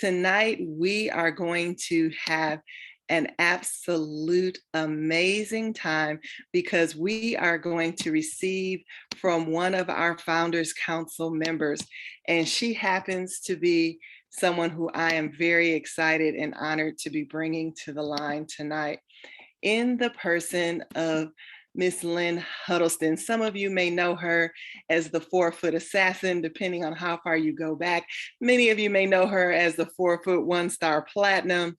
Tonight, we are going to have an absolute amazing time because we are going to receive from one of our Founders Council members, and she happens to be someone who I am very excited and honored to be bringing to the line tonight in the person of Miss Lynn Huddleston. Some of you may know her as the 4-foot assassin, depending on how far you go back. Many of you may know her as the 4-foot 1-star platinum.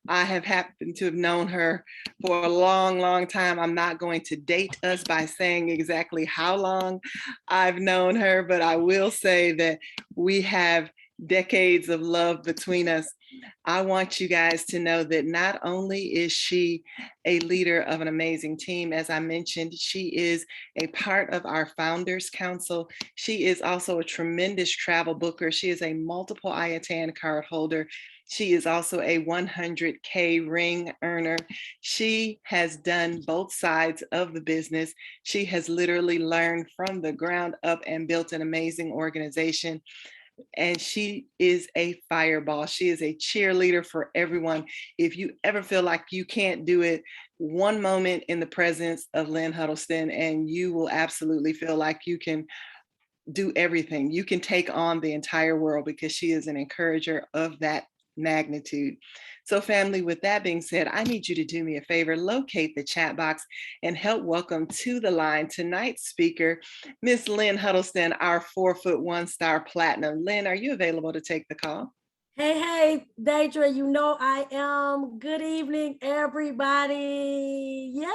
I have happened to have known her for a long, long time. I'm not going to date us by saying exactly how long I've known her, but I will say that we have decades of love between us. I want you guys to know that not only is she a leader of an amazing team, as I mentioned, she is a part of our Founders Council. She is also a tremendous travel booker. She is a multiple IATAN card holder. She is also a 100K ring earner. She has done both sides of the business. She has literally learned from the ground up and built an amazing organization. And she is a fireball. She is a cheerleader for everyone. If you ever feel like you can't do it, one moment in the presence of Lynn Huddleston, and you will absolutely feel like you can do everything. You can take on the entire world because she is an encourager of that magnitude. So family, with that being said, I need you to do me a favor, locate the chat box and help welcome to the line tonight's speaker, Miss Lynn Huddleston, our 4-foot 1-star platinum. Lynn, are you available to take the call? Hey, Deidre, you know I am. Good evening, everybody. Yay!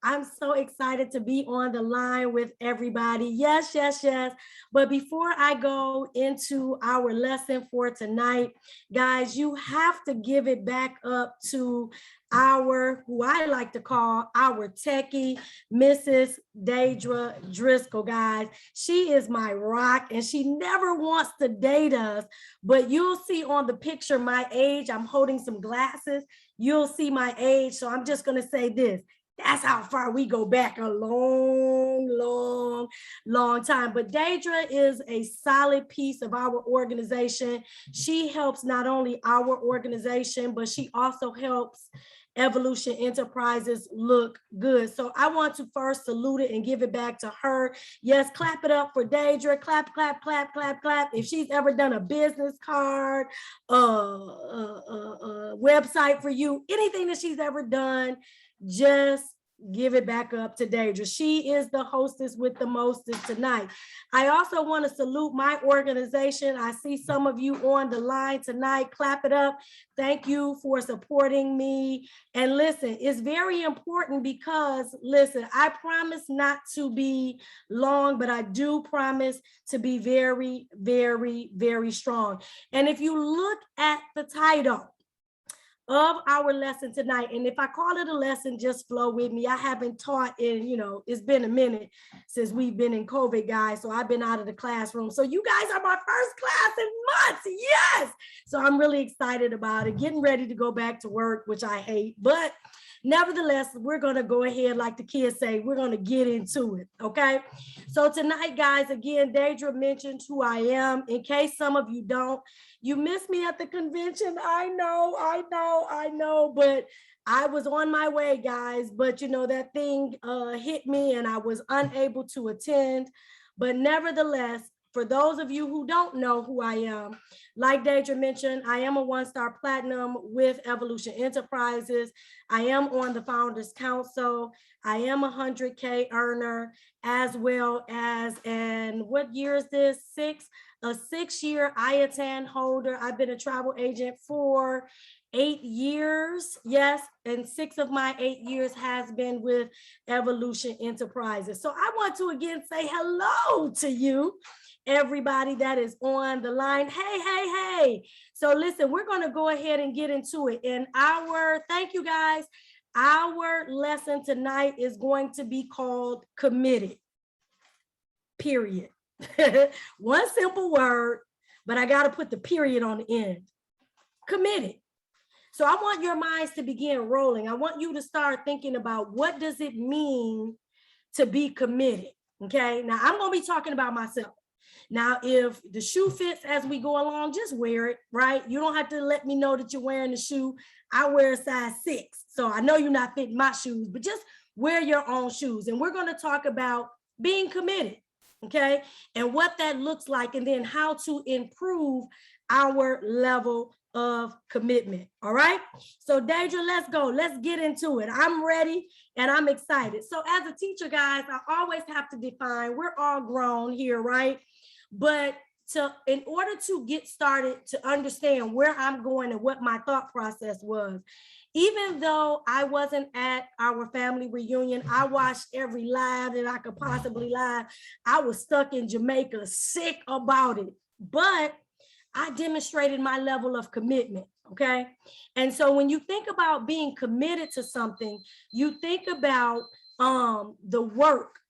I'm so excited to be on the line with everybody. Yes, yes, yes. But before I go into our lesson for tonight, guys, you have to give it back up to who I like to call our techie, Mrs. Deidre Driscoll, guys. She is my rock and she never wants to date us, but you'll see on the picture my age. I'm holding some glasses. You'll see my age. So I'm just going to say this. That's how far we go back, a long, long, long time. But Deidre is a solid piece of our organization. She helps not only our organization, but she also helps Evolution Enterprises look good. So I want to first salute it and give it back to her. Yes, clap it up for Deidre. Clap, clap, clap, clap, clap. If she's ever done a business card, website for you, anything that she's ever done, just give it back up to Deidre. She is the hostess with the mostest tonight. I also want to salute my organization. I see some of you on the line tonight. Clap it up. Thank you for supporting me. And listen, it's very important because, listen, I promise not to be long, but I do promise to be very, very, very strong. And if you look at the title of our lesson tonight, and if I call it a lesson, just flow with me. I haven't taught in, it's been a minute since we've been in COVID, guys. So I've been out of the classroom. So you guys are my first class in months. Yes. So I'm really excited about it. Getting ready to go back to work, which I hate, but nevertheless, we're going to go ahead, like the kids say, we're going to get into it, okay? So tonight, guys, again, Deidre mentioned who I am. In case some of you don't, you missed me at the convention. I know, but I was on my way, guys. But, that thing hit me and I was unable to attend. But nevertheless, for those of you who don't know who I am, like Deidre mentioned, I am a 1-star platinum with Evolution Enterprises. I am on the Founders Council. I am a 100K earner, as well as, and what year is this? A 6-year IATAN holder. I've been a travel agent for 8 years. Yes, and 6 of my 8 years has been with Evolution Enterprises. So I want to again say hello to you, everybody that is on the line. Hey. So listen, we're going to go ahead and get into it. And thank you guys. Our lesson tonight is going to be called committed, period. One simple word, but I got to put the period on the end. Committed. So I want your minds to begin rolling. I want you to start thinking about what does it mean to be committed. Okay. Now I'm going to be talking about myself. Now, if the shoe fits as we go along, just wear it, right? You don't have to let me know that you're wearing the shoe. I wear a size 6. So I know you're not fitting my shoes, but just wear your own shoes. And we're going to talk about being committed, okay? And what that looks like, and then how to improve our level of commitment. All right. So Deidre, let's go. Let's get into it. I'm ready and I'm excited. So as a teacher, guys, I always have to define, we're all grown here, right? But in order to get started, to understand where I'm going and what my thought process was, even though I wasn't at our family reunion, I watched every live that I could possibly live. I was stuck in Jamaica, sick about it, but I demonstrated my level of commitment, okay? And so when you think about being committed to something, you think about the work.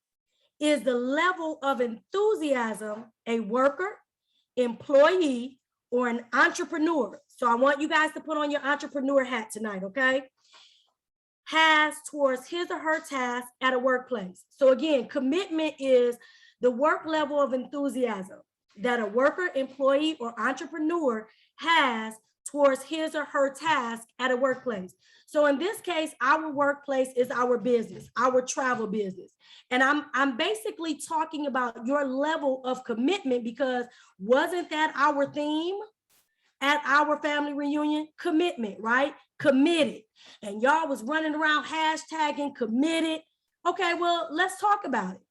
Is the level of enthusiasm a worker, employee, or an entrepreneur? So I want you guys to put on your entrepreneur hat tonight, okay? Has towards his or her task at a workplace. So again, commitment is the work level of enthusiasm that a worker, employee, or entrepreneur has towards his or her task at a workplace. So in this case, our workplace is our business, our travel business. And I'm basically talking about your level of commitment, because wasn't that our theme at our family reunion? Commitment, right? Committed. And y'all was running around hashtagging committed. Okay, well, let's talk about it.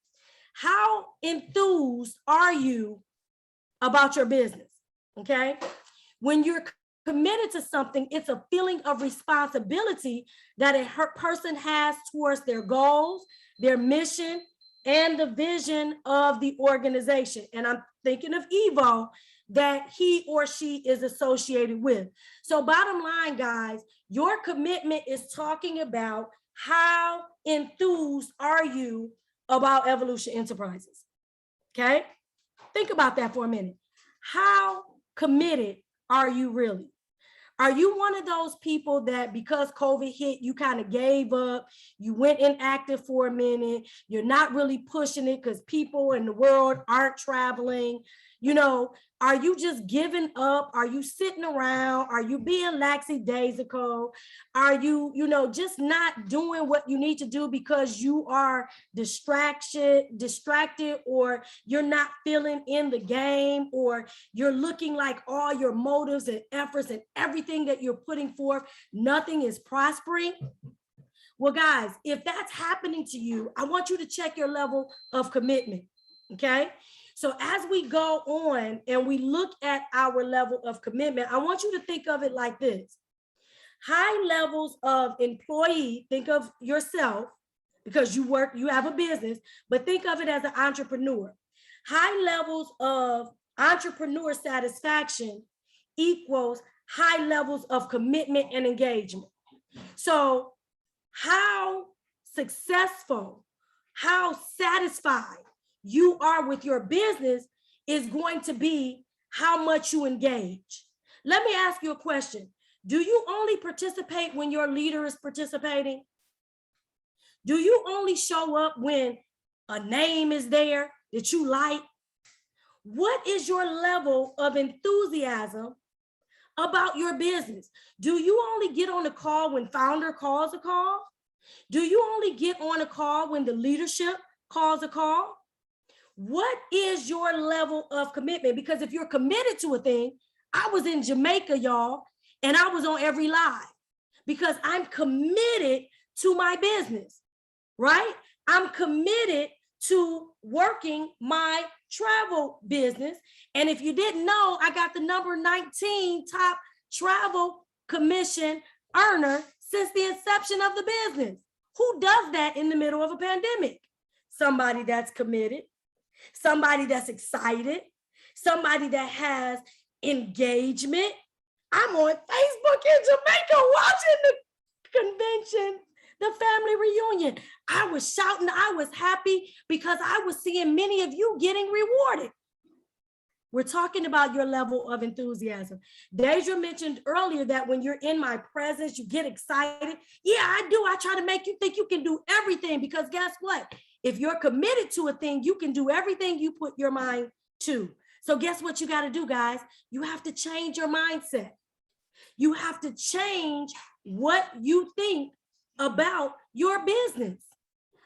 How enthused are you about your business? Okay. When you're committed to something, it's a feeling of responsibility that a person has towards their goals, their mission, and the vision of the organization. And I'm thinking of Evo that he or she is associated with. So bottom line, guys, your commitment is talking about how enthused are you about Evolution Enterprises. Okay. Think about that for a minute. How committed are you really? Are you one of those people that because COVID hit, you kind of gave up, you went inactive for a minute, you're not really pushing it because people in the world aren't traveling? You know, are you just giving up? Are you sitting around? Are you being lackadaisical? Are you, just not doing what you need to do because you are distracted, or you're not feeling in the game, or you're looking like all your motives and efforts and everything that you're putting forth, nothing is prospering? Well, guys, if that's happening to you, I want you to check your level of commitment, okay? So as we go on and we look at our level of commitment, I want you to think of it like this. High levels of employee, think of yourself, because you have a business, but think of it as an entrepreneur. High levels of entrepreneur satisfaction equals high levels of commitment and engagement. So how successful, how satisfied you are with your business is going to be how much you engage. Let me ask you a question. Do you only participate when your leader is participating? Do you only show up when a name is there that you like? What is your level of enthusiasm about your business? Do you only get on a call when founder calls a call? Do you only get on a call when the leadership calls a call? What is your level of commitment? Because if you're committed to a thing, I was in Jamaica, y'all, and I was on every live because I'm committed to my business, right? I'm committed to working my travel business. And if you didn't know, I got the number 19 top travel commission earner since the inception of the business. Who does that in the middle of a pandemic? Somebody that's committed, somebody that's excited, somebody that has engagement. I'm on Facebook in Jamaica watching the convention, the family reunion. I was shouting, I was happy because I was seeing many of you getting rewarded. We're talking about your level of enthusiasm. Deidre mentioned earlier that when you're in my presence, you get excited. Yeah, I do. I try to make you think you can do everything, because guess what? If you're committed to a thing, you can do everything you put your mind to. So guess what you got to do, guys? You have to change your mindset. You have to change what you think about your business.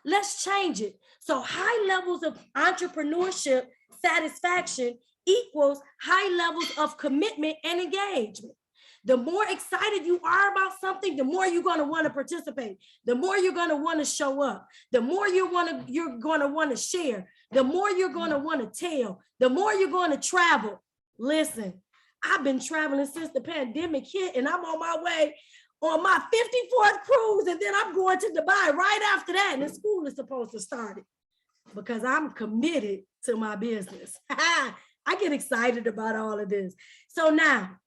Let's change it. So high levels of entrepreneurship satisfaction equals high levels of commitment and engagement. The more excited you are about something, the more you're going to want to participate, the more you're going to want to show up, the more you're going to want to share, the more you're going to want to tell, the more you're going to travel. Listen, I've been traveling since the pandemic hit, and I'm on my way on my 54th cruise, and then I'm going to Dubai right after that, and the school is supposed to start it because I'm committed to my business. I get excited about all of this. So now,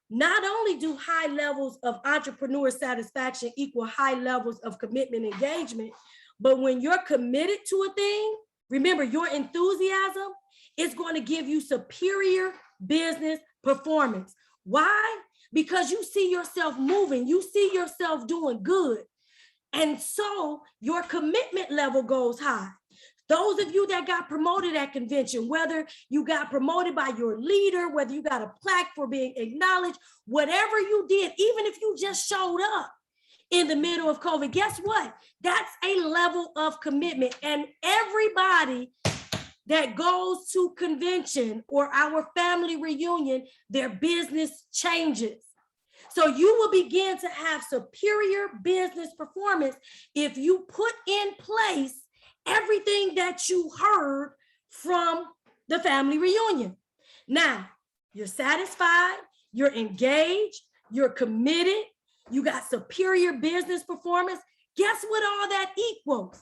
not only do high levels of entrepreneur satisfaction equal high levels of commitment and engagement, but when you're committed to a thing, remember your enthusiasm is going to give you superior business performance. Why? Because you see yourself moving, you see yourself doing good. And so your commitment level goes high. Those of you that got promoted at convention, whether you got promoted by your leader, whether you got a plaque for being acknowledged, whatever you did, even if you just showed up in the middle of COVID, guess what? That's a level of commitment. And everybody that goes to convention or our family reunion, their business changes. So you will begin to have superior business performance if you put in place everything that you heard from the family reunion. Now, you're satisfied, you're engaged, you're committed, you got superior business performance. Guess what all that equals?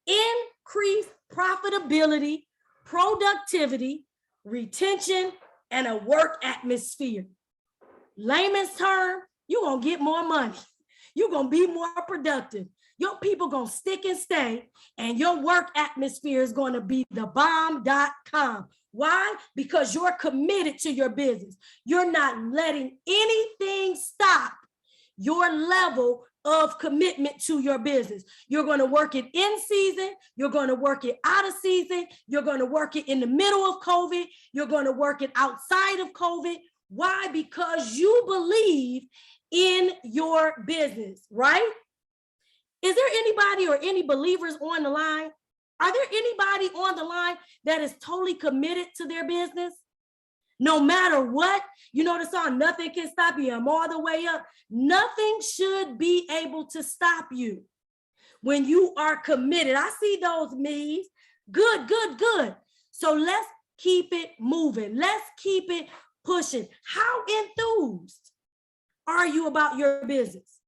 Increased profitability, productivity, retention, and a work atmosphere. Layman's term, you're going to get more money. You're going to be more productive. Your people going to stick and stay, and your work atmosphere is going to be the bomb.com. Why? Because you're committed to your business. You're not letting anything stop your level of commitment to your business. You're going to work it in season. You're going to work it out of season. You're going to work it in the middle of COVID. You're going to work it outside of COVID. Why? Because you believe in your business, right? Is there anybody or any believers on the line? Are there anybody on the line that is totally committed to their business? No matter what, you know the song, nothing can stop you. I'm all the way up. Nothing should be able to stop you when you are committed. I see those me's. Good, good, good. So let's keep it moving. Let's keep it pushing. How enthused are you about your business?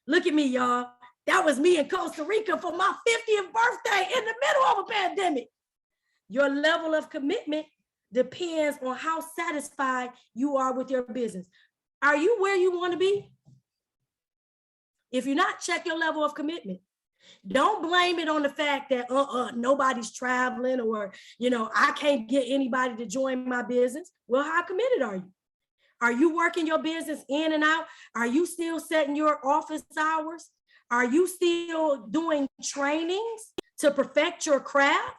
Look at me, y'all. That was me in Costa Rica for my 50th birthday in the middle of a pandemic. Your level of commitment depends on how satisfied you are with your business. Are you where you want to be? If you're not, check your level of commitment. Don't blame it on the fact that nobody's traveling, or I can't get anybody to join my business. Well, how committed are you? Are you working your business in and out? Are you still setting your office hours? Are you still doing trainings to perfect your craft?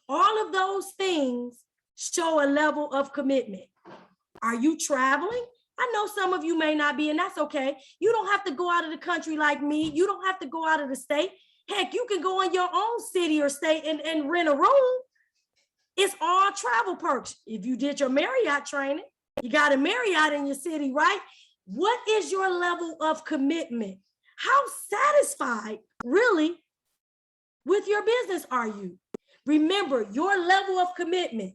All of those things show a level of commitment. Are you traveling? I know some of you may not be, and that's okay. You don't have to go out of the country like me. You don't have to go out of the state. Heck, you can go in your own city or state and rent a room. It's all travel perks. If you did your Marriott training, you got a Marriott in your city, right? What is your level of commitment? How satisfied really with your business are you? Remember, your level of commitment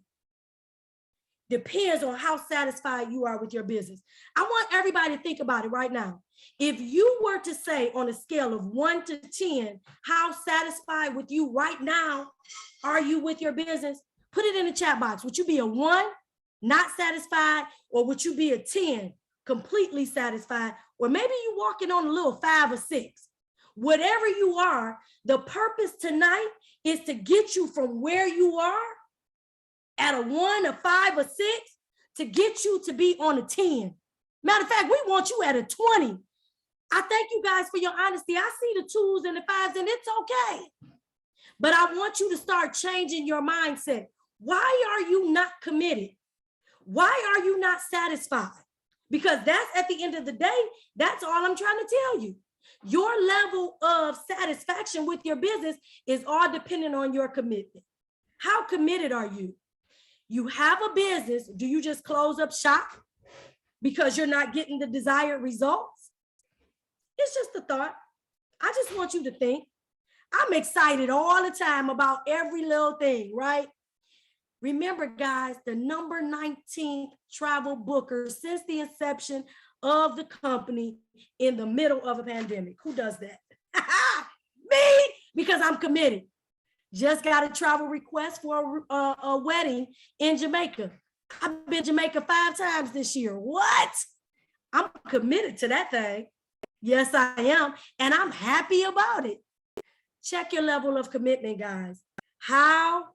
depends on how satisfied you are with your business. I want everybody to think about it right now. If you were to say on a scale of 1 to 10, how satisfied with you right now are you with your business? Put it in the chat box. Would you be a 1, not satisfied, or would you be a 10, completely satisfied? Or maybe you walking on a little 5 or 6. Whatever you are, the purpose tonight is to get you from where you are at a 1, a 5, or 6, to get you to be on a 10. Matter of fact, we want you at a 20. I thank you guys for your honesty. I see the 2s and the 5s, and it's okay. But I want you to start changing your mindset. Why are you not committed? Why are you not satisfied? Because that's, at the end of the day, that's all I'm trying to tell you. Your level of satisfaction with your business is all dependent on your commitment. How committed are you? You have a business. Do you just close up shop because you're not getting the desired results? It's just a thought. I just want you to think. I'm excited all the time about every little thing, right? Remember, guys, the number 19th travel booker since the inception of the company in the middle of a pandemic. Who does that? Me, because I'm committed. Just got a travel request for a wedding in Jamaica. I've been to Jamaica 5 times this year. What? I'm committed to that thing. Yes, I am. And I'm happy about it. Check your level of commitment, guys. How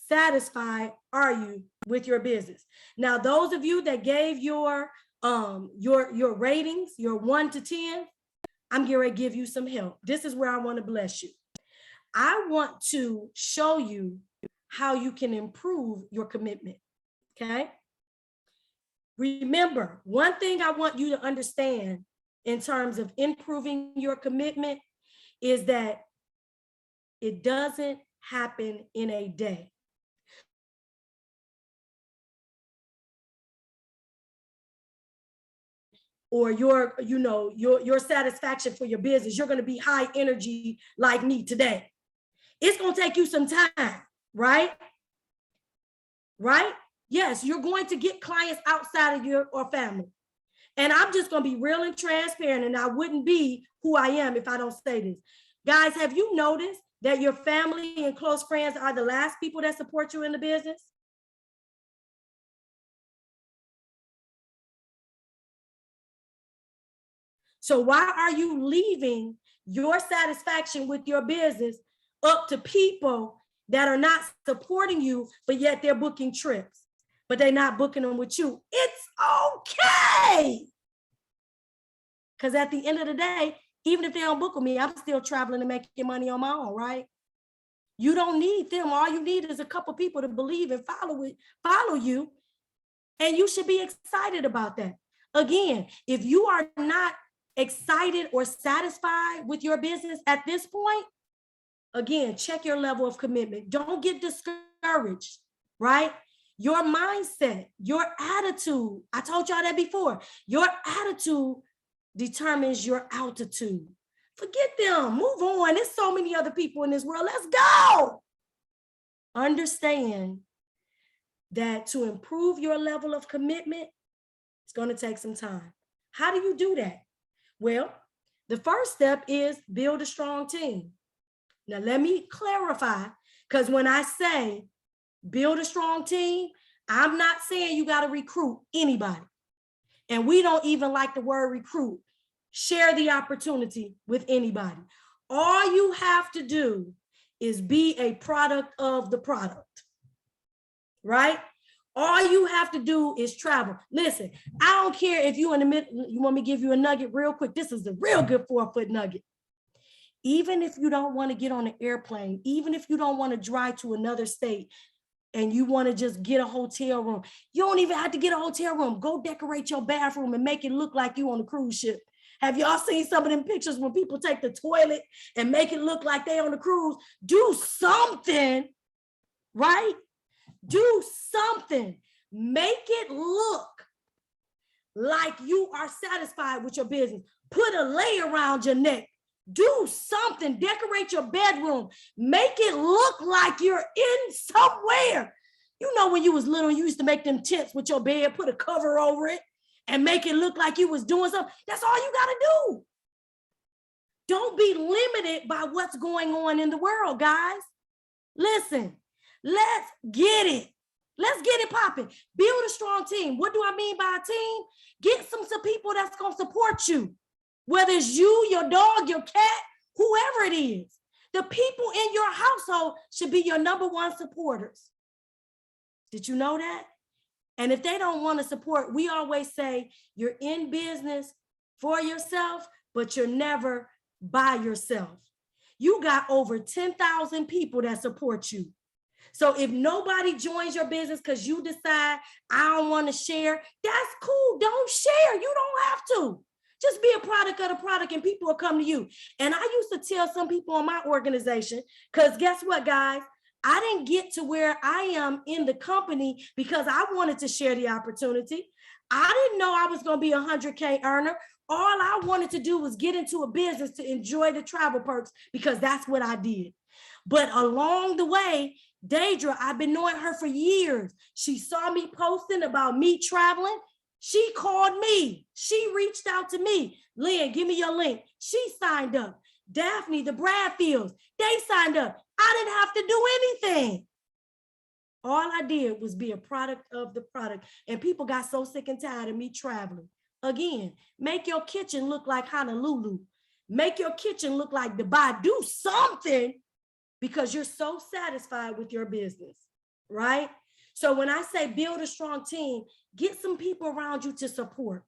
satisfied are you with your business? Now, those of you that gave your ratings, your 1 to 10, I'm getting ready to give you some help. This is where I want to bless you. I want to show you how you can improve your commitment, okay? Remember, one thing I want you to understand in terms of improving your commitment is that it doesn't happen in a day. Or your satisfaction for your business, you're going to be high energy like me today. It's going to take you some time, right? Right? Yes, you're going to get clients outside of your family. And I'm just going to be real and transparent, and I wouldn't be who I am if I don't say this. Guys, have you noticed that your family and close friends are the last people that support you in the business? So why are you leaving your satisfaction with your business up to people that are not supporting you, but yet they're booking trips, but they're not booking them with you? It's okay. Because at the end of the day, even if they don't book with me, I'm still traveling and making money on my own, right? You don't need them. All you need is a couple people to believe and follow you. And you should be excited about that. Again, if you are not excited or satisfied with your business at this point, again, check your level of commitment. Don't get discouraged, right? Your mindset, your attitude, I told y'all that before, your attitude determines your altitude. Forget them, move on. There's so many other people in this world. Let's go. Understand that to improve your level of commitment, it's going to take some time. How do you do that? Well, the first step is build a strong team. Now, let me clarify, because when I say build a strong team, I'm not saying you got to recruit anybody. And we don't even like the word recruit. Share the opportunity with anybody. All you have to do is be a product of the product, right? All you have to do is travel. Listen, I don't care if you in the middle, you want me to give you a nugget real quick. This is a real good 4-foot nugget. Even if you don't want to get on an airplane, even if you don't want to drive to another state and you want to just get a hotel room, you don't even have to get a hotel room. Go decorate your bathroom and make it look like you on a cruise ship. Have y'all seen some of them pictures when people take the toilet and make it look like they on a cruise? Do something, right? Do something. Make it look like you are satisfied with your business. Put a layer around your neck. Do something. Decorate your bedroom. Make it look like you're in somewhere. You know, when you was little, you used to make them tents with your bed, put a cover over it, and make it look like you was doing something. That's all you got to do. Don't be limited by what's going on in the world, guys. Listen, let's get it. Let's get it popping. Build a strong team. What do I mean by a team? Get some people that's going to support you. Whether it's you, your dog, your cat, whoever it is. The people in your household should be your #1 supporters. Did you know that? And if they don't want to support, we always say you're in business for yourself, but you're never by yourself. You got over 10,000 people that support you. So if nobody joins your business because you decide I don't want to share, that's cool. Don't share. You don't have to. Just be a product of the product and people will come to you. And I used to tell some people in my organization, because guess what, guys? I didn't get to where I am in the company because I wanted to share the opportunity. I didn't know I was going to be a 100K earner. All I wanted to do was get into a business to enjoy the travel perks because that's what I did. But along the way, Deidre, I've been knowing her for years. She saw me posting about me traveling. She called me. She reached out to me. Lynn, give me your link. She signed up. Daphne, the Bradfields, they signed up. I didn't have to do anything. All I did was be a product of the product. And people got so sick and tired of me traveling. Again, make your kitchen look like Honolulu. Make your kitchen look like Dubai. Do something because you're so satisfied with your business, right? So when I say build a strong team, get some people around you to support,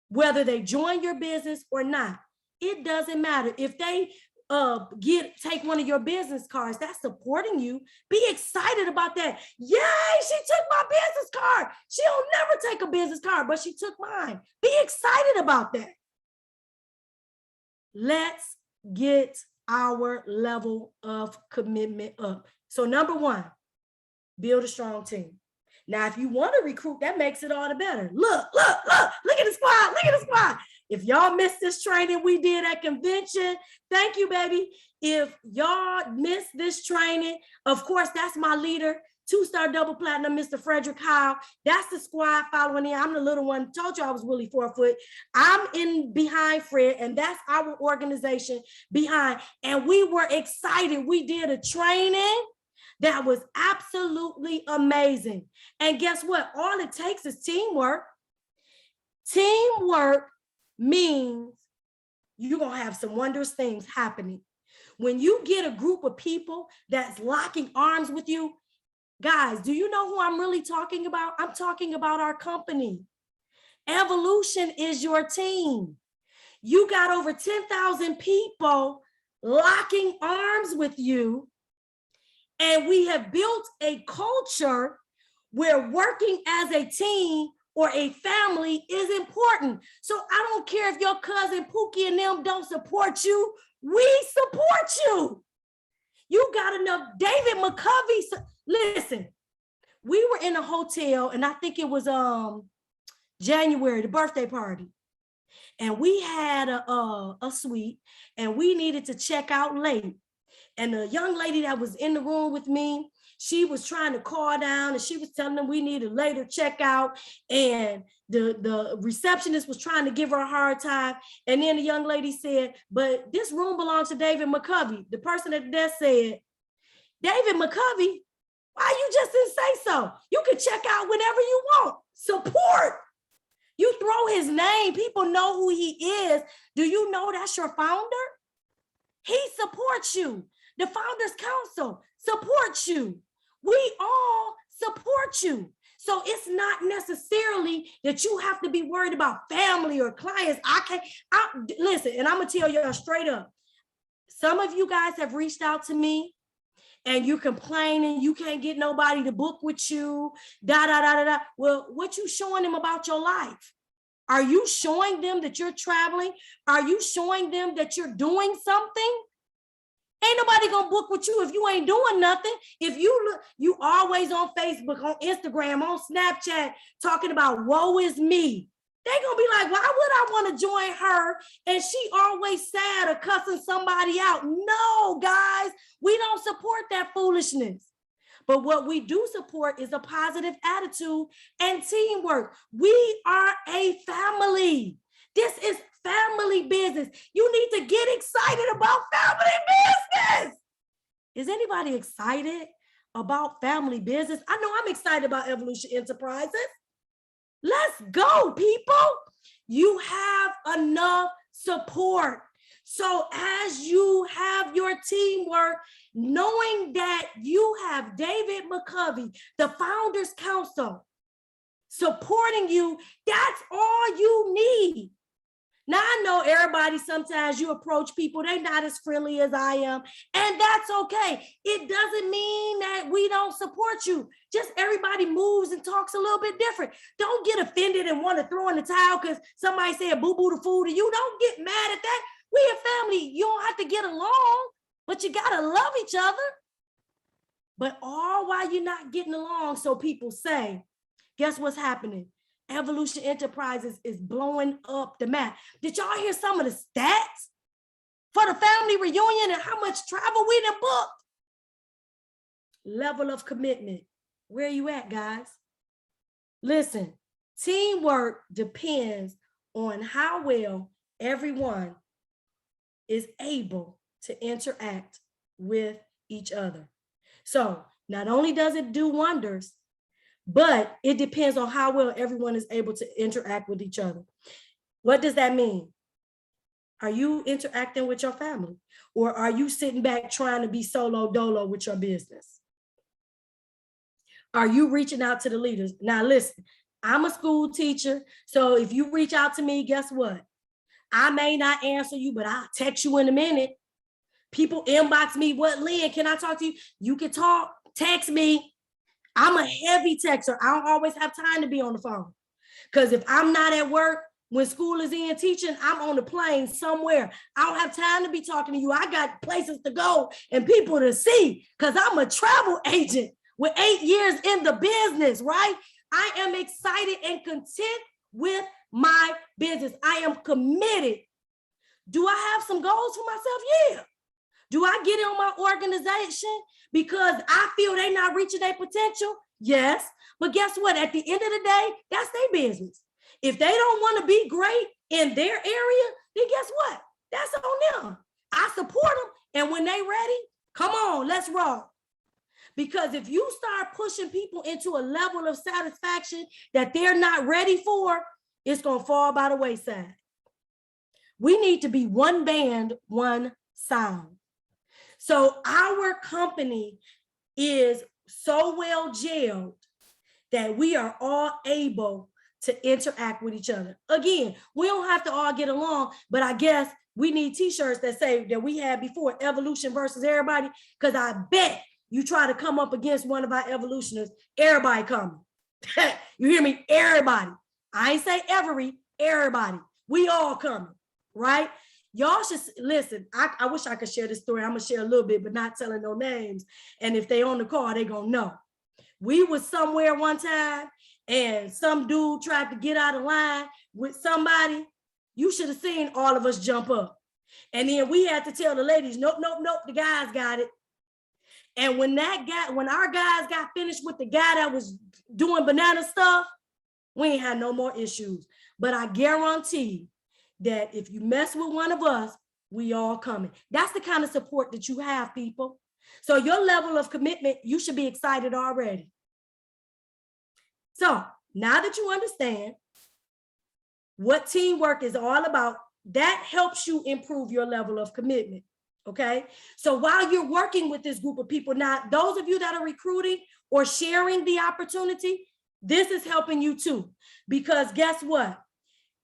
whether they join your business or not. It doesn't matter. If they take one of your business cards, that's supporting you. Be excited about that. Yay, she took my business card. She'll never take a business card, but she took mine. Be excited about that. Let's get our level of commitment up. So number one, build a strong team. Now, if you want to recruit, that makes it all the better. Look at the squad, look at the squad. If y'all missed this training we did at convention, thank you, baby. If y'all missed this training, of course, that's my leader, 2-star double platinum, Mr. Frederick Howe. That's the squad following in. I'm the little one. Told you I was really 4 foot. I'm in behind Fred, and that's our organization behind. And we were excited. We did a training that was absolutely amazing. And guess what? All it takes is teamwork. Teamwork means you're going to have some wondrous things happening. When you get a group of people that's locking arms with you, guys, do you know who I'm really talking about? I'm talking about our company. Evolution is your team. You got over 10,000 people locking arms with you. And we have built a culture where working as a team or a family is important. So I don't care if your cousin Pookie and them don't support you. We support you. You got enough. David McCovey. Listen, we were in a hotel, and I think it was January, the birthday party. And we had a suite, and we needed to check out late. And the young lady that was in the room with me, she was trying to call down, and she was telling them we needed later checkout. And the receptionist was trying to give her a hard time. And then the young lady said, but this room belongs to David McCovey. The person at the desk said, David McCovey, why you just didn't say so? You can check out whenever you want. Support. You throw his name, people know who he is. Do you know that's your founder? He supports you. The Founders Council supports you. We all support you. So it's not necessarily that you have to be worried about family or clients. Listen, and I'm gonna tell y'all straight up. Some of you guys have reached out to me and you're complaining you can't get nobody to book with you, Well, what you showing them about your life? Are you showing them that you're traveling? Are you showing them that you're doing something? Ain't nobody gonna book with you if you ain't doing nothing. If you always on Facebook, on Instagram, on Snapchat, talking about woe is me. They gonna be like, why would I want to join her? And she always sad or cussing somebody out. No, guys, we don't support that foolishness. But what we do support is a positive attitude and teamwork. We are a family. This is family business. You need to get excited about family business. Is anybody excited about family business? I know I'm excited about Evolution Enterprises. Let's go, people. You have enough support. So as you have your teamwork, knowing that you have David McCovey, the Founders Council, supporting you, that's all you need. Now, I know everybody, sometimes you approach people, they're not as friendly as I am, and that's okay. It doesn't mean that we don't support you. Just everybody moves and talks a little bit different. Don't get offended and want to throw in the towel because somebody said boo-boo the fool to you. Don't get mad at that. We a family. You don't have to get along, but you got to love each other. But all while you're not getting along, so people say, guess what's happening? Evolution Enterprises is blowing up the map. Did y'all hear some of the stats for the family reunion and how much travel we done booked? Level of commitment. Where you at, guys? Listen, teamwork depends on how well everyone is able to interact with each other. So not only does it do wonders, but it depends on how well everyone is able to interact with each other. What does that mean? Are you interacting with your family? Or are you sitting back trying to be solo dolo with your business? Are you reaching out to the leaders? Now listen, I'm a school teacher, so if you reach out to me, guess what? I may not answer you, but I'll text you in a minute. People inbox me, what, Lynn, can I talk to you? You can talk, text me. I'm a heavy texter. I don't always have time to be on the phone. Because if I'm not at work, when school is in teaching, I'm on the plane somewhere. I don't have time to be talking to you. I got places to go and people to see because I'm a travel agent with 8 years in the business, right? I am excited and content with my business. I am committed. Do I have some goals for myself? Yeah. Do I get on my organization because I feel they're not reaching their potential? Yes. But guess what? At the end of the day, that's their business. If they don't want to be great in their area, then guess what? That's on them. I support them. And when they ready, come on, let's roll. Because if you start pushing people into a level of satisfaction that they're not ready for, it's going to fall by the wayside. We need to be one band, one sound. So our company is so well gelled that we are all able to interact with each other. Again, we don't have to all get along, but I guess we need t-shirts that say that we had before, evolution versus everybody, because I bet you try to come up against one of our evolutionists, everybody coming. You hear me? Everybody. I ain't say everybody. We all coming, right? Y'all should listen. I wish I could share this story. I'm gonna share a little bit, but not telling no names. And if they on the call, they gonna know. We was somewhere one time and some dude tried to get out of line with somebody. You should have seen all of us jump up. And then we had to tell the ladies, nope, the guys got it. And when our guys got finished with the guy that was doing banana stuff, we ain't had no more issues. But I guarantee that if you mess with one of us, we all coming. That's the kind of support that you have, people. So your level of commitment, you should be excited already. So now that you understand what teamwork is all about, that helps you improve your level of commitment, okay? So while you're working with this group of people, now those of you that are recruiting or sharing the opportunity, this is helping you too. Because guess what?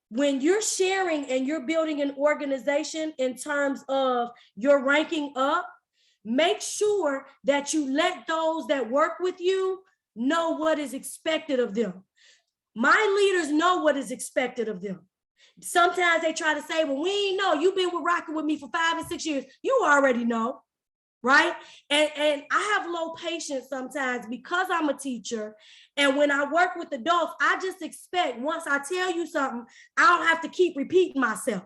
When you're sharing and you're building an organization in terms of your ranking up, make sure that you let those that work with you know what is expected of them. My leaders know what is expected of them. Sometimes they try to say, well, we ain't know. You've been rocking with me for 5 and 6 years. You already know, right? And I have low patience sometimes because I'm a teacher. And when I work with adults, I just expect once I tell you something, I don't have to keep repeating myself.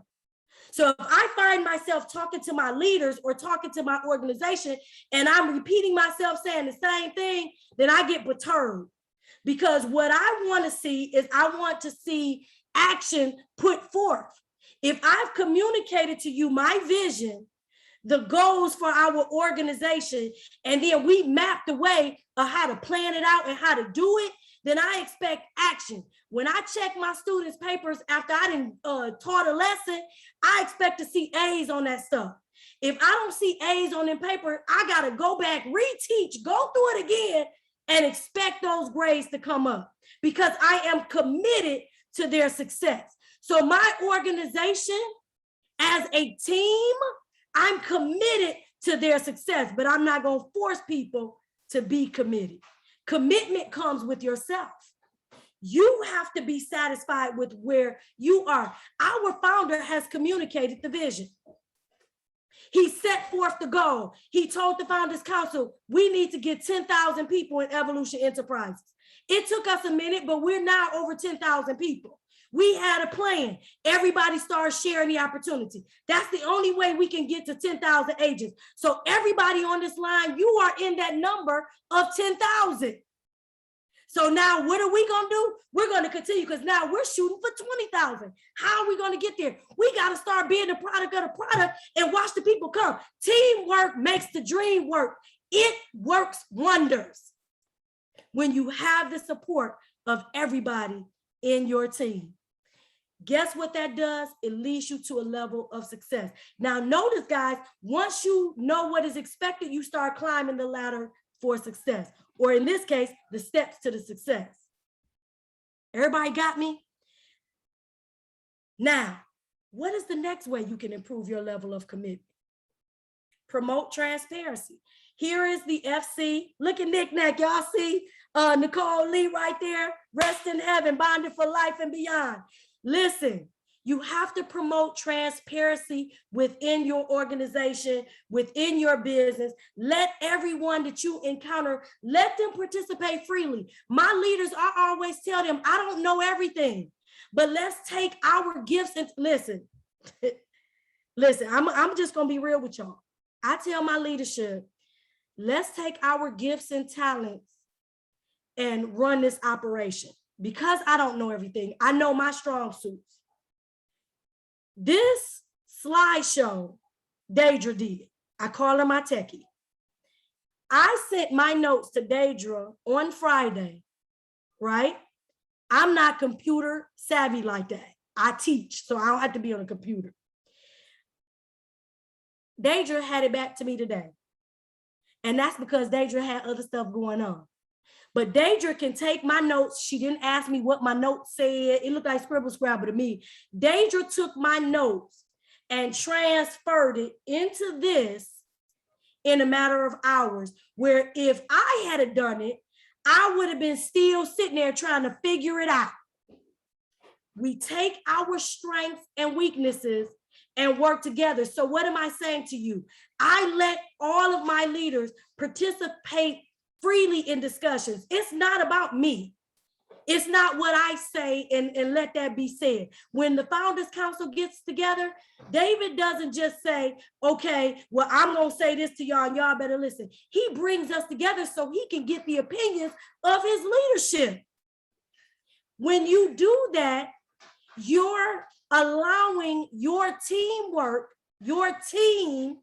So if I find myself talking to my leaders or talking to my organization and I'm repeating myself saying the same thing, then I get perturbed. Because what I want to see is I want to see action put forth. If I've communicated to you my vision, the goals for our organization, and then we map the way of how to plan it out and how to do it, then I expect action. When I check my students' papers after I done taught a lesson, I expect to see A's on that stuff. If I don't see A's on them paper, I got to go back, reteach, go through it again, and expect those grades to come up because I am committed to their success. So my organization as a team, I'm committed to their success, but I'm not going to force people to be committed. Commitment comes with yourself. You have to be satisfied with where you are. Our founder has communicated the vision. He set forth the goal. He told the Founders Council, we need to get 10,000 people in Evolution Enterprises. It took us a minute, but we're now over 10,000 people. We had a plan. Everybody started sharing the opportunity. That's the only way we can get to 10,000 agents. So everybody on this line, you are in that number of 10,000. So now what are we going to do? We're going to continue because now we're shooting for 20,000. How are we going to get there? We got to start being the product of the product and watch the people come. Teamwork makes the dream work. It works wonders when you have the support of everybody in your team. Guess what that does? It leads you to a level of success. Now notice, guys, once you know what is expected, you start climbing the ladder for success, or in this case, the steps to the success. Everybody got me? Now, what is the next way you can improve your level of commitment? Promote transparency. Here is the FC. Look at Nick Nack. Y'all see Nicole Lee right there? Rest in heaven, bonded for life and beyond. Listen, you have to promote transparency within your organization, within your business. Let everyone that you encounter, let them participate freely. My leaders, I always tell them, I don't know everything, but let's take our gifts and listen. Listen, I'm just going to be real with y'all. I tell my leadership, let's take our gifts and talents and run this operation. Because I don't know everything, I know my strong suits. This slideshow, Deidre did. I call her my techie. I sent my notes to Deidre on Friday, right? I'm not computer savvy like that. I teach, so I don't have to be on a computer. Deidre had it back to me today. And that's because Deidre had other stuff going on. But Deidre can take my notes. She didn't ask me what my notes said. It looked like scribble scrabble to me. Deidre took my notes and transferred it into this in a matter of hours, where if I had done it, I would have been still sitting there trying to figure it out. We take our strengths and weaknesses and work together. So what am I saying to you? I let all of my leaders participate freely in discussions. It's not about me. It's not what I say and let that be said. When the Founders Council gets together, David doesn't just say, okay, well, I'm going to say this to y'all and y'all better listen. He brings us together so he can get the opinions of his leadership. When you do that, you're allowing your teamwork, your team,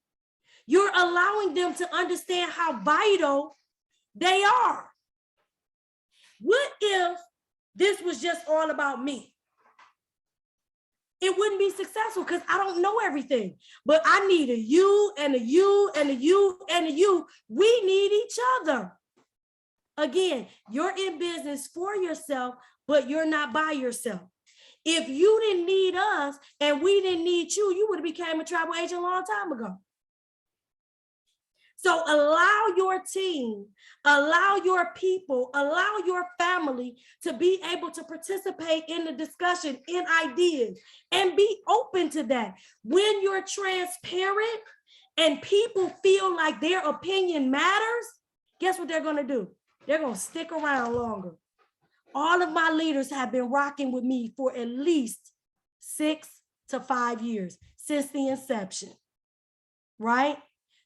you're allowing them to understand how vital they are. What if this was just all about me? It wouldn't be successful because I don't know everything. But I need a you and a you and a you and a you. We need each other. Again, you're in business for yourself, but you're not by yourself. If you didn't need us and we didn't need you, you would have become a travel agent a long time ago. So allow your team, allow your people, allow your family to be able to participate in the discussion, in ideas, and be open to that. When you're transparent and people feel like their opinion matters, guess what they're going to do? They're going to stick around longer. All of my leaders have been rocking with me for at least 6 to 5 years since the inception, right?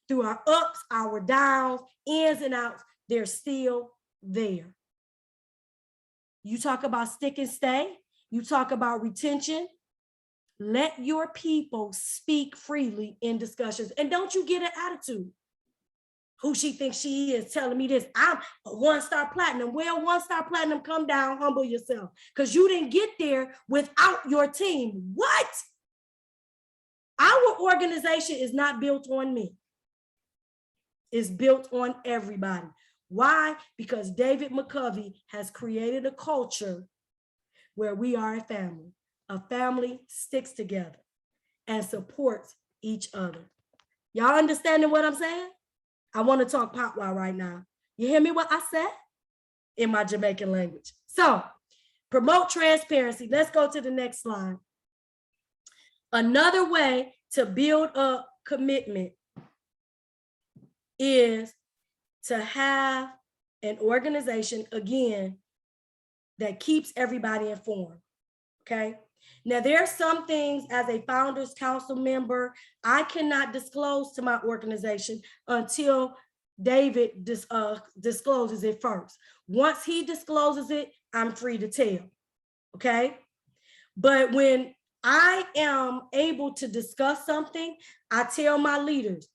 Through our ups, our downs, ins and outs, they're still there. You talk about stick and stay. You talk about retention. Let your people speak freely in discussions. And don't you get an attitude. Who she thinks she is telling me this. I'm a 1-star platinum. Well, 1-star platinum, come down, humble yourself. Because you didn't get there without your team. What? Our organization is not built on me. Is built on everybody. Why? Because David McCovey has created a culture where we are a family. A family sticks together and supports each other. Y'all understanding what I'm saying? I want to talk patois right now. You hear me what I said? In my Jamaican language. So, promote transparency. Let's go to the next slide. Another way to build up commitment is to have an organization, again, that keeps everybody informed, okay? Now, there are some things as a Founders Council member, I cannot disclose to my organization until David discloses it first. Once he discloses it, I'm free to tell, okay? But when I am able to discuss something, I tell my leaders,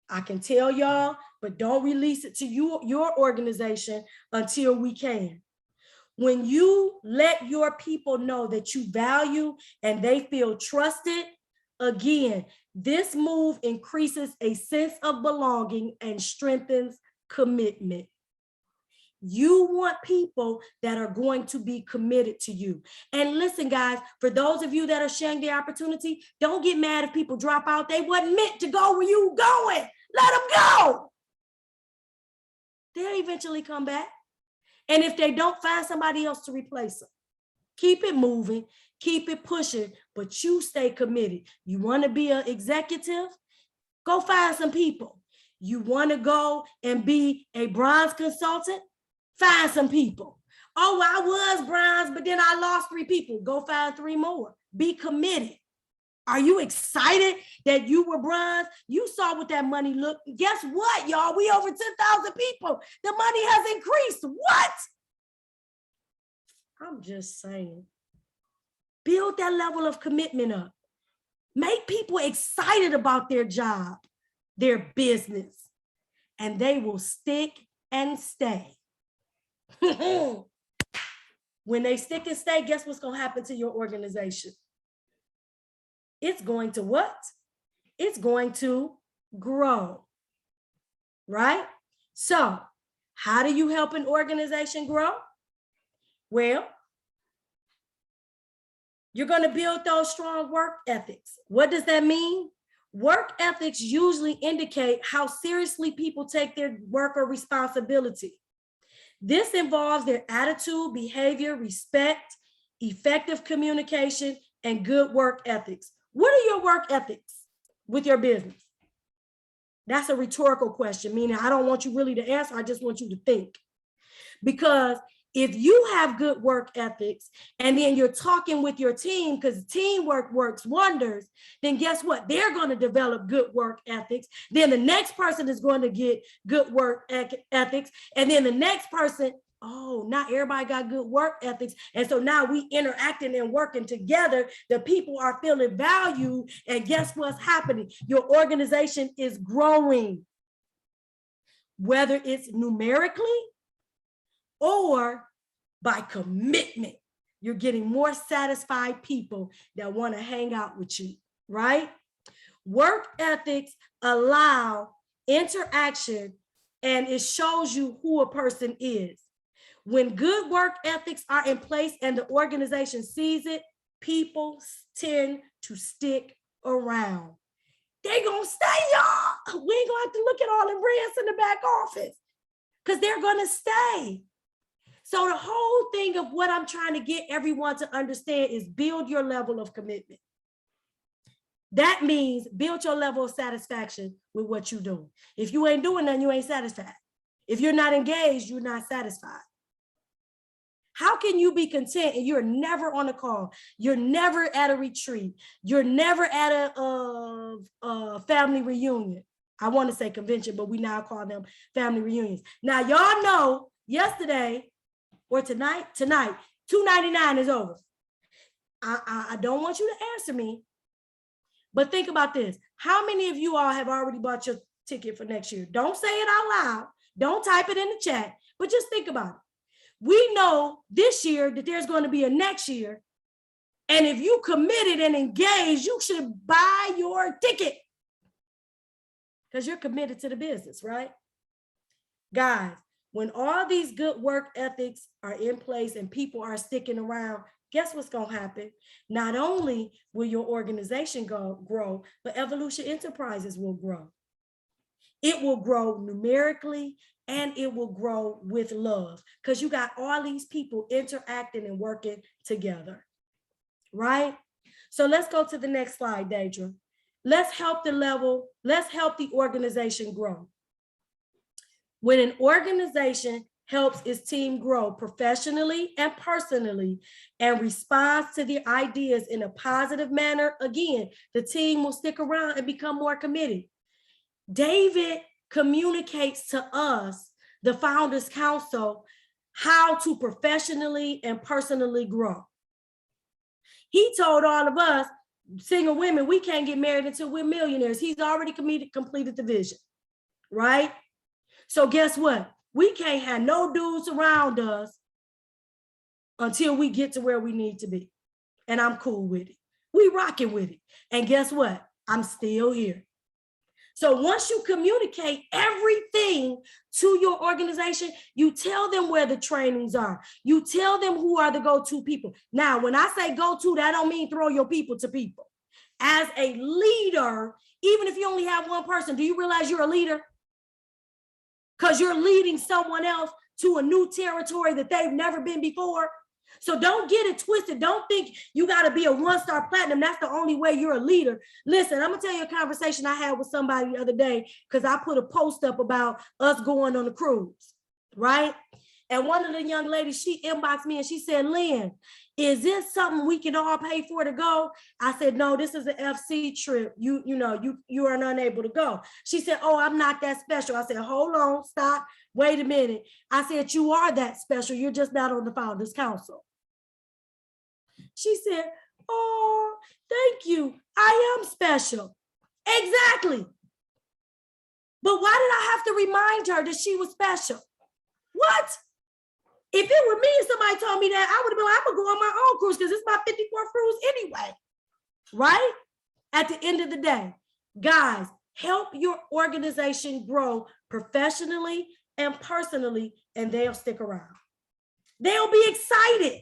I can tell y'all, but don't release it to your organization until we can. When you let your people know that you value and they feel trusted, again, this move increases a sense of belonging and strengthens commitment. You want people that are going to be committed to you. And listen, guys, for those of you that are sharing the opportunity, don't get mad if people drop out. They wasn't meant to go where you going. Let them go. They'll eventually come back. And if they don't, find somebody else to replace them. Keep it moving, keep it pushing, but you stay committed. You want to be an executive? Go find some people. You want to go and be a bronze consultant? Find some people. Oh, I was bronze, but then I lost 3 people. Go find 3 more. Be committed. Are you excited that you were bronze? You saw what that money looked. Guess what, y'all? We over 10,000 people. The money has increased. What? I'm just saying. Build that level of commitment up. Make people excited about their job, their business, and they will stick and stay. When they stick and stay, guess what's going to happen to your organization? It's going to what? It's going to grow, right? So how do you help an organization grow? Well, you're going to build those strong work ethics. What does that mean? Work ethics usually indicate how seriously people take their work or responsibility. This involves their attitude, behavior, respect, effective communication, and good work ethics. What are your work ethics with your business? That's a rhetorical question, meaning I don't want you really to answer, I just want you to think. Because if you have good work ethics and then you're talking with your team, because teamwork works wonders, then guess what? They're going to develop good work ethics. Then the next person is going to get good work ethics. And then the next person, oh, not everybody got good work ethics. And so now we interacting and working together. The people are feeling valued. And guess what's happening? Your organization is growing. Whether it's numerically or by commitment, you're getting more satisfied people that want to hang out with you, right? Work ethics allow interaction and it shows you who a person is. When good work ethics are in place and the organization sees it, people tend to stick around. They're gonna stay, y'all. We ain't gonna have to look at all the rents in the back office because they're gonna stay. So the whole thing of what I'm trying to get everyone to understand is build your level of commitment. That means build your level of satisfaction with what you're doing. If you ain't doing nothing, you ain't satisfied. If you're not engaged, you're not satisfied. How can you be content and you're never on a call? You're never at a retreat. You're never at a family reunion. I want to say convention, but we now call them family reunions. Now, y'all know yesterday or tonight, $2.99 is over. I don't want you to answer me, but think about this. How many of you all have already bought your ticket for next year? Don't say it out loud. Don't type it in the chat, but just think about it. We know this year that there's going to be a next year. And if you committed and engaged, you should buy your ticket because you're committed to the business, right? Guys, when all these good work ethics are in place and people are sticking around, guess what's going to happen? Not only will your organization grow, but Evolution Enterprises will grow. It will grow numerically and it will grow with love because you got all these people interacting and working together, right? So let's go to the next slide, Deidre. Let's help the organization grow. When an organization helps its team grow professionally and personally and responds to the ideas in a positive manner, again, the team will stick around and become more committed. David communicates to us, the Founders Council, how to professionally and personally grow. He told all of us, single women, we can't get married until we're millionaires. He's already completed the vision, right? So guess what? We can't have no dudes around us until we get to where we need to be. And I'm cool with it. We rocking with it. And guess what? I'm still here. So once you communicate everything to your organization, you tell them where the trainings are. You tell them who are the go-to people. Now, when I say go-to, that don't mean throw your people to people. As a leader, even if you only have one person, do you realize you're a leader? Because you're leading someone else to a new territory that they've never been before. So don't get it twisted. Don't think you got to be a one-star platinum. That's the only way you're a leader. Listen, I'm going to tell you a conversation I had with somebody the other day because I put a post up about us going on a cruise, right? And one of the young ladies, she inboxed me and she said, Lynn, is this something we can all pay for to go? I said, no, this is an FC trip. You are unable to go. She said, oh, I'm not that special. I said, hold on, stop. Wait a minute. I said, you are that special. You're just not on the Founders Council. She said, oh, thank you. I am special. Exactly. But why did I have to remind her that she was special? What? If it were me and somebody told me that, I would have been like, I'm going to go on my own cruise because it's my 54th cruise anyway. Right? At the end of the day, guys, help your organization grow professionally and personally, and they'll stick around. They'll be excited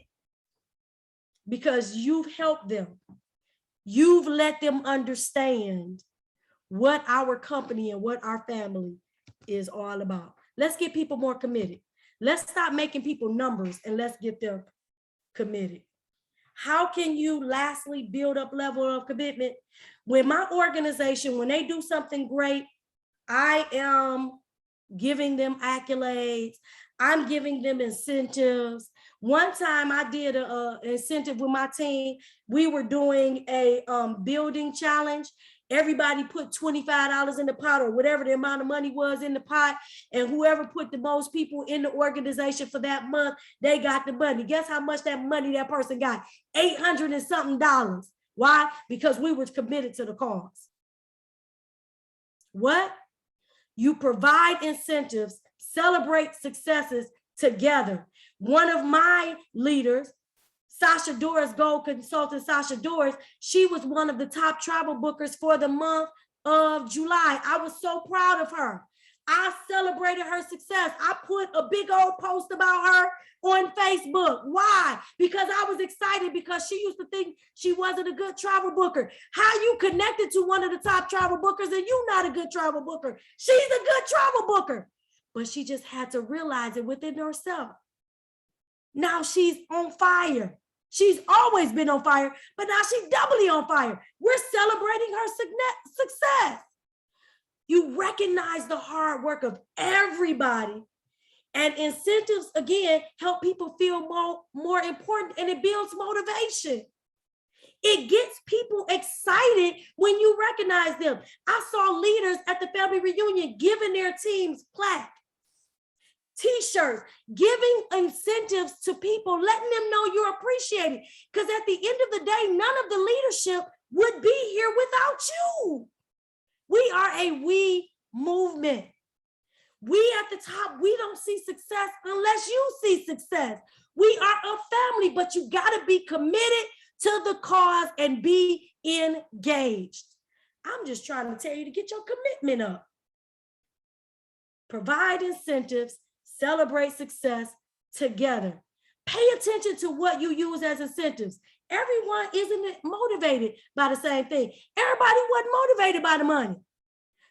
because you've helped them. You've let them understand what our company and what our family is all about. Let's get people more committed. Let's stop making people numbers and let's get them committed. How can you lastly build up level of commitment? When my organization, when they do something great, I am giving them accolades. I'm giving them incentives. One time I did an incentive with my team. We were doing a building challenge. Everybody put $25 in the pot or whatever the amount of money was in the pot. And whoever put the most people in the organization for that month, they got the money. Guess how much that money that person got? $800 and something. Why? Because we were committed to the cause. What? You provide incentives, celebrate successes together. One of my leaders, Sasha Doris, Gold Consultant Sasha Doris, she was one of the top travel bookers for the month of July. I was so proud of her. I celebrated her success. I put a big old post about her on Facebook. Why? Because I was excited because she used to think she wasn't a good travel booker. How you connected to one of the top travel bookers and you not a good travel booker? She's a good travel booker, but she just had to realize it within herself. Now she's on fire. She's always been on fire, but now she's doubly on fire. We're celebrating her success. You recognize the hard work of everybody, and incentives, again, help people feel more important, and it builds motivation. It gets people excited when you recognize them. I saw leaders at the family reunion giving their teams plaques, T-shirts, giving incentives to people, letting them know you're appreciated. Because at the end of the day, none of the leadership would be here without you. We are a we movement. We at the top, we don't see success unless you see success. We are a family, but you got to be committed to the cause and be engaged. I'm just trying to tell you to get your commitment up. Provide incentives, celebrate success together. Pay attention to what you use as incentives. Everyone isn't motivated by the same thing. Everybody wasn't motivated by the money.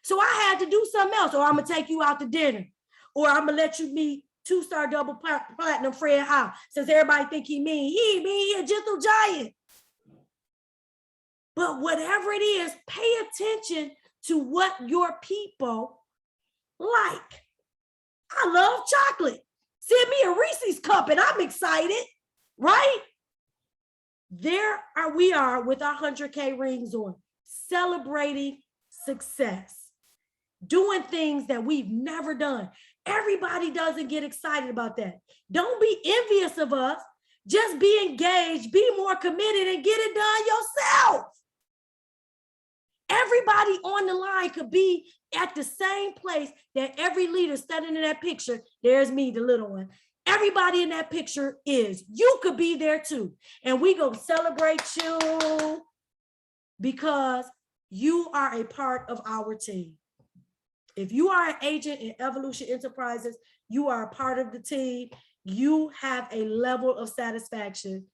So I had to do something else, or I'm gonna take you out to dinner, or I'm gonna let you meet 2-star double platinum Fred Howe. Since everybody think he a gentle giant. But whatever it is, pay attention to what your people like. I love chocolate. Send me a Reese's cup and I'm excited, right? We are with our 100K rings on, celebrating success, doing things that we've never done. Everybody doesn't get excited about that. Don't be envious of us. Just be engaged, be more committed, and get it done yourself. Everybody on the line could be at the same place that every leader standing in that picture. There's me, the little one. Everybody in that picture is. You could be there too. And we gonna celebrate you because you are a part of our team. If you are an agent in Evolution Enterprises, you are a part of the team. You have a level of satisfaction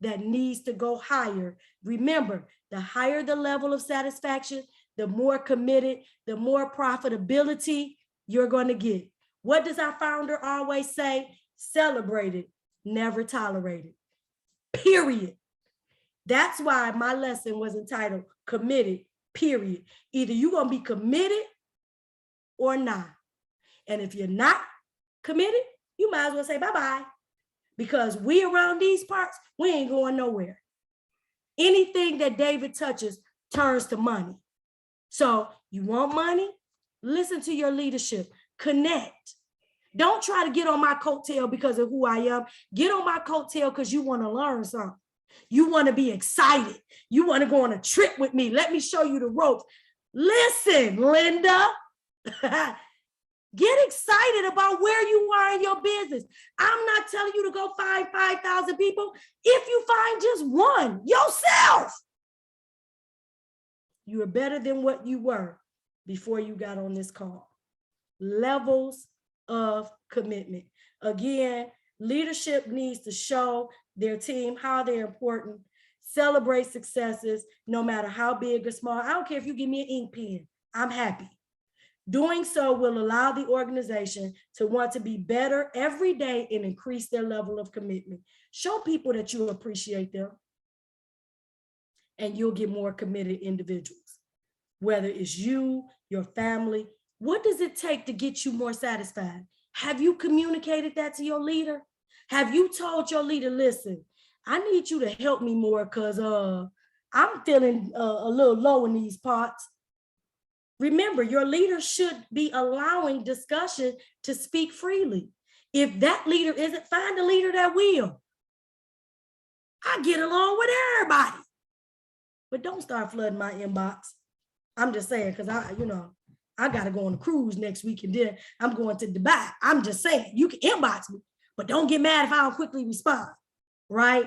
that needs to go higher. Remember, the higher the level of satisfaction, the more committed, the more profitability you're going to get. What does our founder always say? Celebrate it, never tolerate it. Period. That's why my lesson was entitled Committed, period. Either you're going to be committed or not. And if you're not committed, you might as well say bye-bye. Because we around these parts, we ain't going nowhere. Anything that David touches turns to money. So you want money? Listen to your leadership. Connect. Don't try to get on my coattail because of who I am. Get on my coattail because you want to learn something. You want to be excited. You want to go on a trip with me. Let me show you the ropes. Listen, Linda. Get excited about where you are in your business. I'm not telling you to go find 5,000 people. If you find just one, yourself, you are better than what you were before you got on this call. Levels of commitment. Again, leadership needs to show their team how they're important, celebrate successes, no matter how big or small. I don't care if you give me an ink pen, I'm happy. Doing so will allow the organization to want to be better every day and increase their level of commitment. Show people that you appreciate them, and you'll get more committed individuals, whether it's you, your family. What does it take to get you more satisfied? Have you communicated that to your leader? Have you told your leader, listen, I need you to help me more because I'm feeling a little low in these parts. Remember, your leader should be allowing discussion to speak freely. If that leader isn't, find a leader that will. I get along with everybody. But don't start flooding my inbox. I'm just saying, because I got to go on a cruise next week and then I'm going to Dubai. I'm just saying, you can inbox me, but don't get mad if I don't quickly respond, right?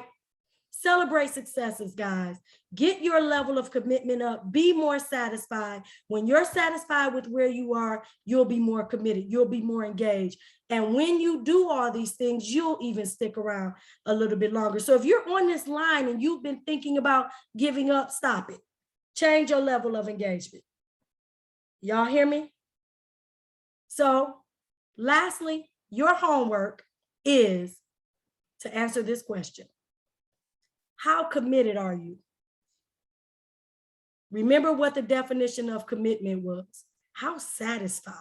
Celebrate successes, guys. Get your level of commitment up. Be more satisfied. When you're satisfied with where you are, you'll be more committed. You'll be more engaged. And when you do all these things, you'll even stick around a little bit longer. So if you're on this line and you've been thinking about giving up, stop it. Change your level of engagement. Y'all hear me? So lastly, your homework is to answer this question. How committed are you? Remember what the definition of commitment was. How satisfied,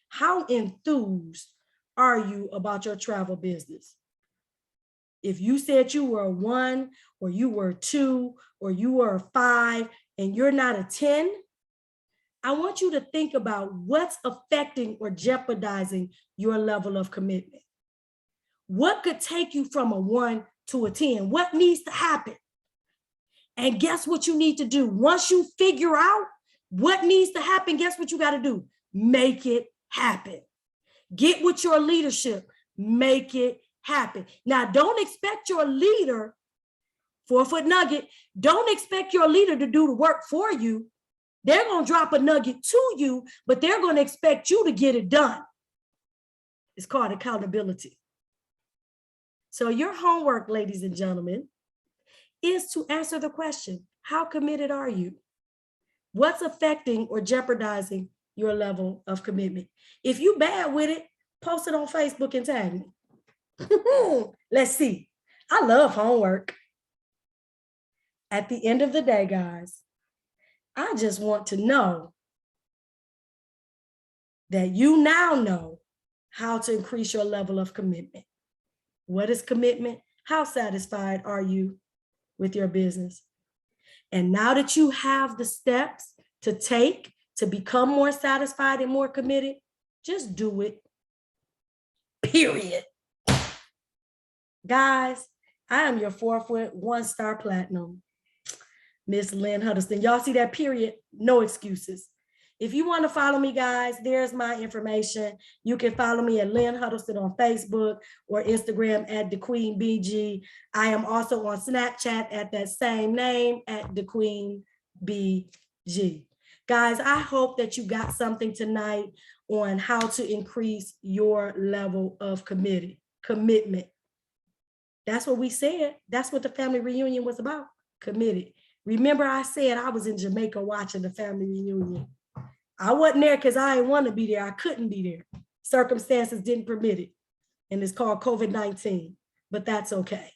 how enthused are you about your travel business? If you said you were a 1 or you were a 2 or you were a 5 and you're not a 10, I want you to think about what's affecting or jeopardizing your level of commitment. What could take you from a 1 to a 10? What needs to happen? And guess what you need to do? Once you figure out what needs to happen, guess what you got to do? Make it happen. Get with your leadership. Make it happen. Now, don't expect your leader, 4-foot nugget, don't expect your leader to do the work for you. They're going to drop a nugget to you, but they're going to expect you to get it done. It's called accountability. So your homework, ladies and gentlemen, is to answer the question, how committed are you? What's affecting or jeopardizing your level of commitment? If you bad with it, post it on Facebook and tag me. Let's see. I love homework. At the end of the day, guys, I just want to know that you now know how to increase your level of commitment. What is commitment? How satisfied are you with your business? And now that you have the steps to take to become more satisfied and more committed, just do it. Period. Guys, I am your 4-foot, 1-star platinum, Miss Lynn Huddleston. Y'all see that period? No excuses. If you want to follow me, guys, there's my information. You can follow me at Lynn Huddleston on Facebook or Instagram at TheQueenBG. I am also on Snapchat at that same name at TheQueenBG. Guys, I hope that you got something tonight on how to increase your level of commitment. That's what we said. That's what the family reunion was about, committed. Remember I said I was in Jamaica watching the family reunion. I wasn't there because I didn't want to be there. I couldn't be there. Circumstances didn't permit it. And it's called COVID-19, but that's okay.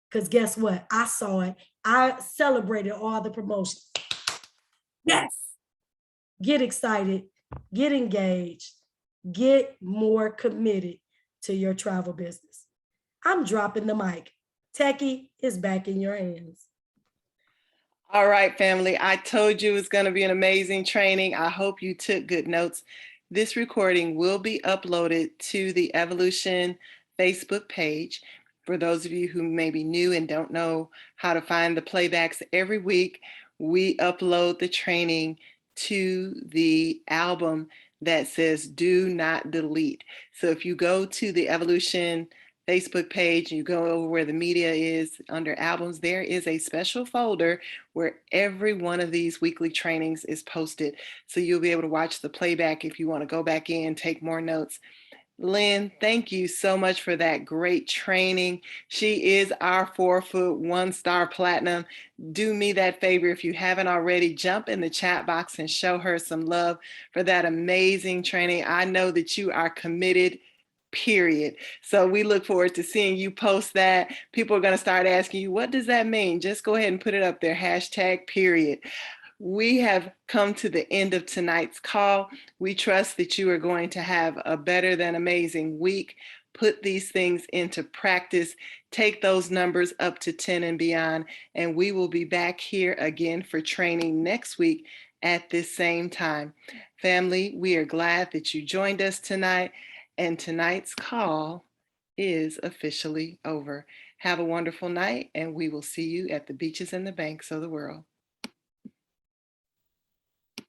Because guess what? I saw it. I celebrated all the promotions. Yes. Get excited, get engaged, get more committed to your travel business. I'm dropping the mic. Techie is back in your hands. All right, family. I told you it's going to be an amazing training. I hope you took good notes. This recording will be uploaded to the Evolution Facebook page. For those of you who may be new and don't know how to find the playbacks, every week we upload the training to the album that says do not delete. So if you go to the Evolution Facebook page, you go over where the media is under albums, there is a special folder where every one of these weekly trainings is posted. So you'll be able to watch the playback if you want to go back in, take more notes. Lynn, thank you so much for that great training. She is our 4-foot, 1-star platinum. Do me that favor, if you haven't already, jump in the chat box and show her some love for that amazing training. I know that you are committed, period. So we look forward to seeing you post that. People are going to start asking you, what does that mean? Just go ahead and put it up there, #period. We have come to the end of tonight's call. We trust that you are going to have a better than amazing week. Put these things into practice. Take those numbers up to 10 and beyond. And we will be back here again for training next week at this same time. Family, we are glad that you joined us tonight. And tonight's call is officially over. Have a wonderful night, and we will see you at the beaches and the banks of the world.